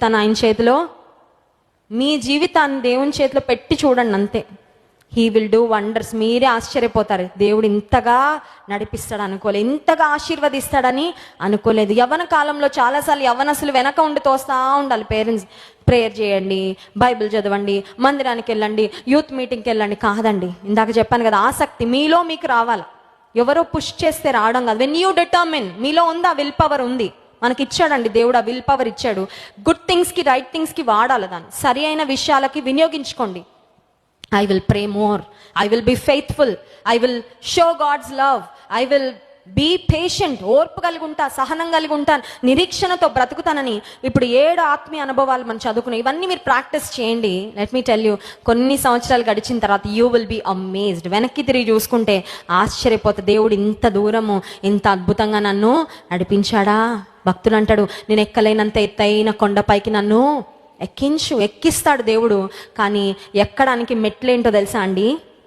జీవితాన్ని ఆయన చేతిలో, మీ జీవితాన్ని దేవుని చేతిలో పెట్టి చూడండి అంతే. He will do wonders. మీరే ఆశ్చర్యపోతారు, దేవుడు ఇంతగా నడిపిస్తాడు అనుకోలేదు, ఇంతగా ఆశీర్వదిస్తాడని అనుకోలేదు. యవ్వన కాలంలో చాలాసార్లు యవ్వనస్తులు వెనక ఉండి తోస్తూ ఉండాలి. పేరెంట్స్ ప్రేయర్ చేయండి, బైబిల్ చదవండి, మందిరానికి వెళ్ళండి, యూత్ మీటింగ్కి వెళ్ళండి. కాదండి, ఇందాక చెప్పాను కదా, ఆసక్తి మీలో మీకు రావాలి. ఎవరో పుష్ చేస్తే రావడం కాదు. వెన్ యూ డిటర్మిన్, మీలో ఉంది, ఆ విల్ పవర్ ఉంది, మనకి ఇచ్చాడండి దేవుడు, ఆ విల్ పవర్ ఇచ్చాడు. గుడ్ థింగ్స్కి, రైట్ థింగ్స్కి వాడాలి, దాన్ని సరి అయిన విషయాలకి వినియోగించుకోండి. I will pray more. I will be faithful. I will show God's love. I will be patient. ఓర్పు కలిగి ఉంటా, సహనం కలిగి ఉంటాను, నిరీక్షణతో బ్రతుకుతానని. ఇప్పుడు 7 ఆత్మీయ అనుభవాలు మనం చదువుకున్నాం. ఇవన్నీ మీరు ప్రాక్టీస్ చేయండి. లెట్ మీ టెల్ యూ, కొన్ని సంవత్సరాలు గడిచిన తర్వాత యూ విల్ బీ అమేజ్డ్. వెనక్కి తిరిగి చూసుకుంటే ఆశ్చర్యపోతే, దేవుడు ఇంత దూరము ఇంత అద్భుతంగా నన్ను నడిపించాడా. భక్తుడు అంటాడు, నేను ఎక్కలేనంత ఎత్తైన కొండపైకి నన్ను ఎక్కిస్తాడు దేవుడు. కానీ ఎక్కడానికి మెట్లేంటో తెలుసా అండి?